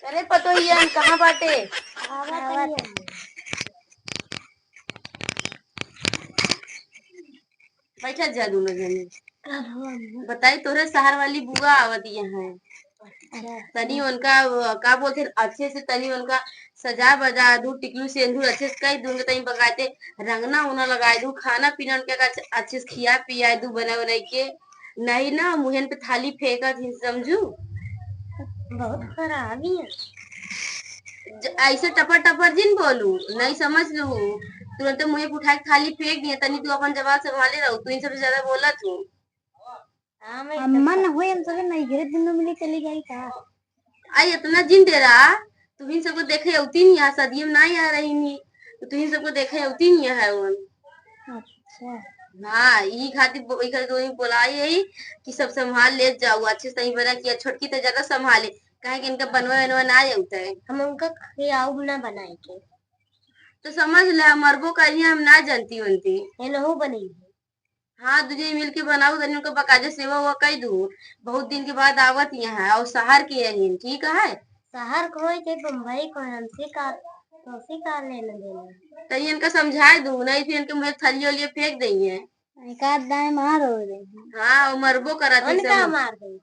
अरे पतोहियन कहाँ बाटे? बैठा जा दोनों जने। बताई तोरे शहर वाली बुआ आवत यहाँ है। तनी उनका का बोलते अच्छे से तनी उनका सजा बजा दू टिकलू सिंदूर अच्छे से कई दूंगे तनी बगाते रंगना उना लगाए दू खाना पीना उनके अच्छे से खिया पिया दू बना बनाई के नहीं ना मुहन पे थाली फेंका थी समझू। बहुत खराब ही है। ऐसे टपर टपर जिन बोलू नहीं समझ लू तुरंत मुझे उठा के थाली फेंक दिया तनी तू अपन जवाब संभाले रहो तू इन सबसे ज्यादा बोला तू। अम्मा न होए हम सब नहीं घरे दिन में मिले चली गई था। आई इतना जिन दे रहा तुम इन सबको देखे उती नहीं यहाँ सदियों नहीं आ रही नहीं तो तुम इन सबको देखे उती नहीं है उन। अच्छा हाँ यही खातिर बोलाई यही कि सब संभाल ले जाओ अच्छे से नहीं बना किया छोटकी तो ज्यादा संभाले कहे कि इनका बनवा बनवा ना जाता है हम उनका खियाऊ ना बनाए के तो समझ ले मरबो करिए हम ना जानती उनती ये नहु बनेगी। हाँ तुझे मिल के बनाऊ तनी उनको बकायदे सेवा हुआ कही दू बहुत दिन के बाद आवत यहाँ और शहर के है ठीक है। शहर को होए के बम्बई को हमसे का लेना देना तनी इनका समझाए दू नहीं फिर इनके मुझे थली वली फेंक देंगे एक आध दाएं मार हो रही। हाँ वो मरबो करा उनका मार दे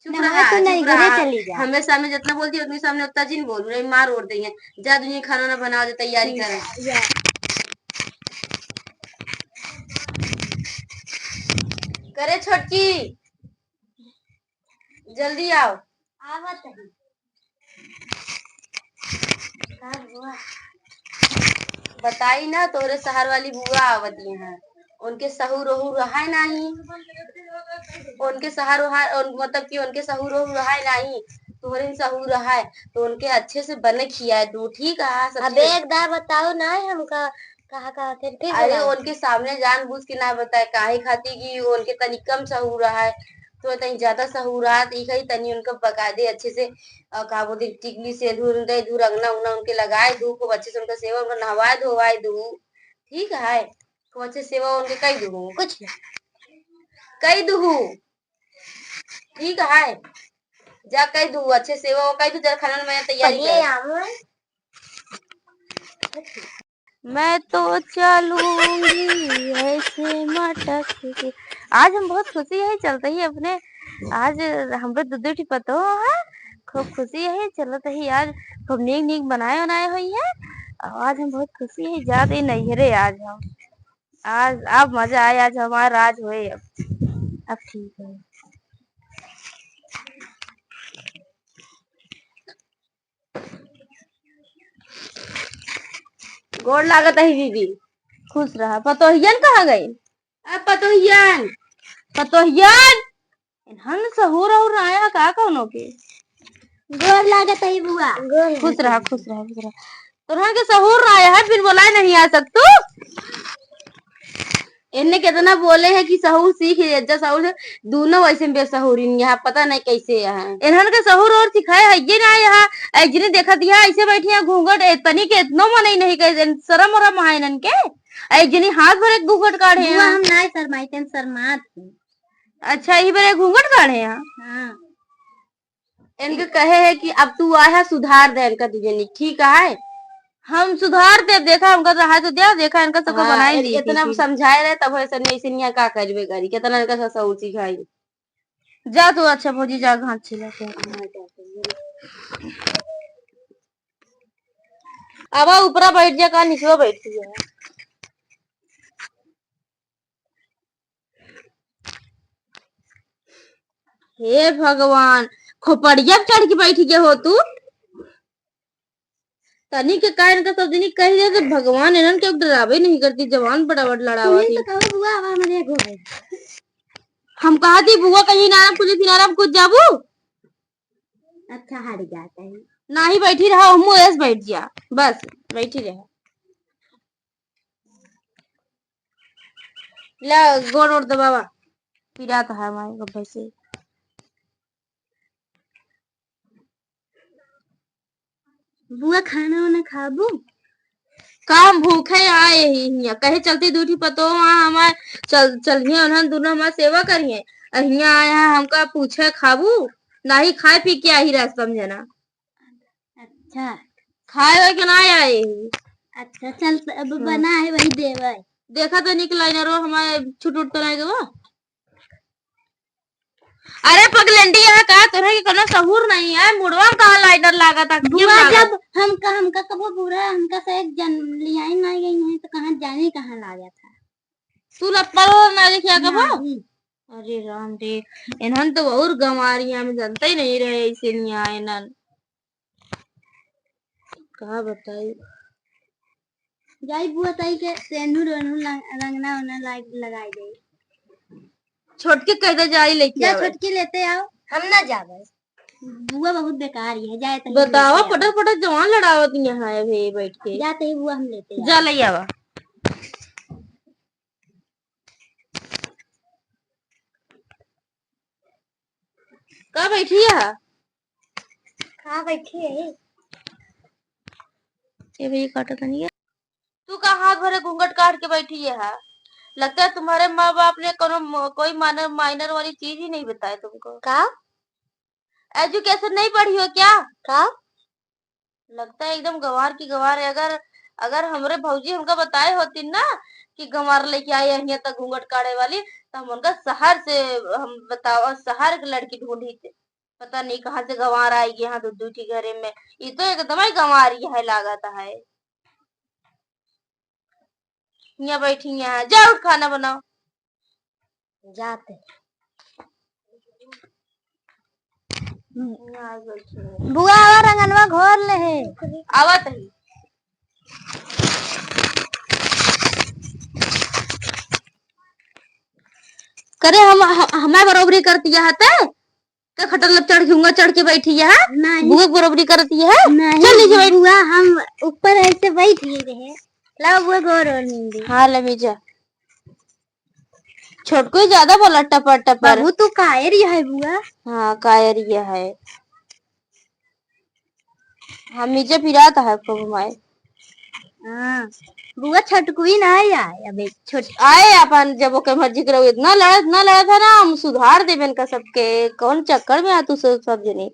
चुप रहा तो नहीं चुप घरे रहा चली जा। हमें सामने जितना बोलती है उतनी सामने उतना जिन बोल रही मार ओढ़ देंगे जा दुनिया खाना ना बनाओ जो तैयारी करे करे छोटकी जल्दी आओ आवत है बताई ना तोरे शहर वाली बुआ आवती है उनके सहूर ओहूर रहा नहीं उनके शहर मतलब कि उनके सहूर ओहूर रहा नहीं तोरे सहूर रहा है तो उनके अच्छे से बने खिया तू ठीक है। अब एक दार बताओ ना हमका कहा फिर अरे उनके सामने जानबूझ के ना बताए काहे खाती कि उनके तनी कम सहूर रहा है तो तनी ज्यादा सहूरात ही तनी उनका पका दे अच्छे से का बोलते टिकली से धूल दे धू रंगना उंगना उनके लगाए दू खूब अच्छे से उनका सेवा उनका नहवाए धोवाए दू ठीक है खूब अच्छे सेवा उनके कई दू कुछ कई दू ठीक है जा कई दू अच्छे सेवा कई दू जरा खाना में तैयारी कर। मैं तो चलूंगी ऐसे मटक के। आज हम बहुत खुशी है चलते ही अपने आज हम दूध पतो है खूब खुशी है चलते ही आज खूब नीक नीक बनाए हुई है आज हम बहुत खुशी है जाते नहीं रे आज हम आज अब मजा आए आज हमारा राज हुए अब ठीक है। गोड़ लागत है दीदी खुश रहा। पतोहियन कहाँ गई? पतोहियन पतोहियन हम सहूर और आया का कौनो के गोड़ लागत है बुआ खुश रहा खुश रहा खुश रहा तोरा के सहूर आया है फिर बोला नहीं आ सकतू इनने कितना बोले हैं कि सहूर सीख जा सहूर से दोनों वैसे बेसहूरी यहाँ पता नहीं कैसे यहाँ इन्हन के सहूर और सिखाए है ये ना यहाँ जिन्हें देखा दिया ऐसे बैठी है घूंघट तनी के इतनो मन नहीं कहे शरम वरम है इन्हन के जिन्हें हाथ भरे घूंघट काढ़े हम नहीं शर्माते शर्मात अच्छा यही बारे घूंघट काढ़े यहाँ हाँ। इनके कहे है कि अब तू आया सुधार दे इनका तुझे ठीक है हम सुधार दे देखा हमका रहा तो दिया देखा इनका सबको हाँ, बनाई दी इतना समझाए रहे तब ऐसे नहीं का करबे करी कितना इनका ससुर सिखाई जा तू अच्छा भौजी जा घाट छिला अब ऊपरा बैठ जा का नीचवा बैठी है। हे भगवान खोपड़िया चढ़ के बैठ गए हो तू तनी के कारण का सब दिन कह दिया कि भगवान इन्हन के डरावे नहीं करती जवान बड़ा लड़ावा थी हम कहा थी बुआ कहीं नाराम कुछ नाराम कुछ जाबू अच्छा हट जाता है ना ही बैठी रहा हम ऐसे बैठ जा बस बैठी रहा ला गोड़ ओड़ दबावा पीड़ा तो है हमारे गब्बे से बुआ खाना वाना खाबू काम भूखे आए ही कहे चलती दूठी पतो वहाँ हमारे चलिए उन्होंने दोनों हमारा सेवा करिए अहिया आया हमका पूछे खाबू ना ही खाए पी के आ ही रह समझना अच्छा खाए के ना आए। अच्छा चल अब बना है वही देवे। देखा तो निकला ना रो हमारे छुट उठ तो नहीं गवा। अरे पगलंडी यहाँ कहा तरह की कोनो सहूर नहीं है। मुड़वा में कहा लाइनर लागा था बुआ जब हमका कबो बुरा हमका से एक जन लिया नहीं गई है तो कहाँ जाने कहाँ ला गया था। तू लप्पल ना देखिया कबो। अरे राम रे इन्हन तो और गंवारिया में जनता ही नहीं रहे इसीलिए आए इन्हन कहा बताई जाई बुआ ताई के सेनूर रंगना उना लगाई दे। छोटकी कहते जाई लेके जा आवे। छोटकी लेते आओ हम ना जावे। बुआ बहुत बेकार है जाए तो बतावा फटक फटक जवान लड़ावत यहाँ है भे बैठ के जाते ही बुआ हम लेते जा ले आवा। कहाँ बैठी है? कहाँ बैठी है ये भैया काटा था नहीं है। तू कहाँ हाथ भरे घूंघट काट के बैठी है? लगता है तुम्हारे माँ बाप ने कोई माइनर वाली चीज ही नहीं बताया तुमको। का एजुकेशन नहीं पढ़ी हो क्या? का लगता है एकदम गंवार की गंवार है। अगर हमरे भौजी हमका बताए होती ना कि गंवार लेके आई है यहाँ तक घूंघट काटे वाली तो हम उनका शहर से हम बताओ शहर की लड़की ढूंढी थे। पता नहीं कहाँ से गंवार आएगी यहाँ दुद्दू की घरे में। ये तो एकदम ही गंवारी है लागत है। यहाँ बैठी यहाँ जाओ खाना बनाओ। जाते बुआ आवा रंगनवा घोर ले है आवत ही करे हमारे बरोबरी करती है क्या खटर चढ़ के बैठी है बुआ बरोबरी करती है। चल नीचे बैठ बुआ हम ऊपर ऐसे बैठ रहे ला बुआ घोर और नींद। हाँ लमीजा छोटको ज्यादा बोला टपर टपर। बाबू तू कायर है बुआ। हाँ कायर ये है। हम नीचे फिराता है आपको घुमाए। हाँ बुआ छटकुई ना आए अबे छोट आए अपन जब ओके मर्जी करो इतना लड़ा था ना हम सुधार देवे इनका सबके कौन चक्कर में आ तू सब जनी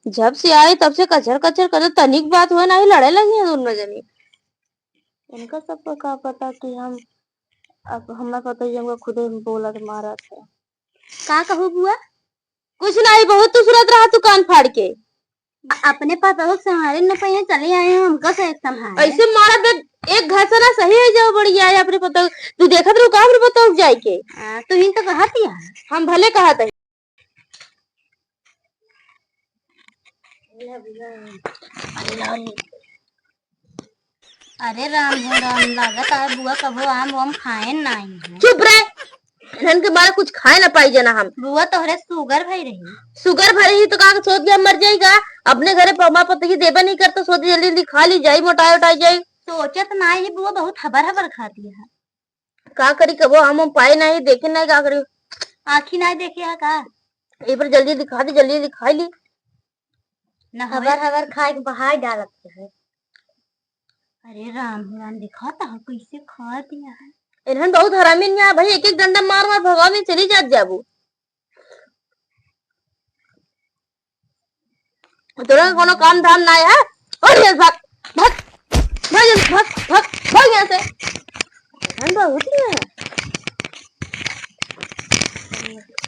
जब से आए तब से कचर कचर कर तनिक बात हुआ ना ही लड़े लगी है दोनों जनी। इनका सबको क्या पता कि हम अब हमें पता ही हमको खुद बोला तो मारा था। का कहो बुआ कुछ नहीं बहुत तू सूरत रहा तू कान फाड़ के अपने पापा को संभाले न पाए चले आए हैं हमको से संभाल ऐसे मारा दे एक घासा ना सही है जाओ बढ़िया है अपने पता तू देखा तो काम रे बताओ जाए के तू ही तो कहती है हम भले कहा था। अरे राम हो राम लागत है बुआ कबो आम खाए नहीं। चुप रहे धन के बारे कुछ खाए ना पाई जना हम। बुआ तोहरे शुगर भई रही शुगर भरी तो कहा सोच गया मर जाएगा अपने घरे पमा पति देवा नहीं करता सोच जल्दी जल्दी खा ली जाये मोटाई उठाई जाये। सोचत ना ये बुआ बहुत हबर खाती है। का करी कबो हम पाए नहीं देखे नहीं का करी आँखी नहीं देखे है का एक बार जल्दी दिखा दी जल्दी दिखाई ली न हबर खाए के बाहर डालते है। अरे राम दिखाता है कैसे खा दिया है। इन्हन बहुत हरामी नहीं भाई एक डंडा मार मार भगा में चली जाबू तोरा कोनो काम धाम ना है। और ये भाग भाग भाग भाग भाग भाग यहाँ से ठंडा होती है।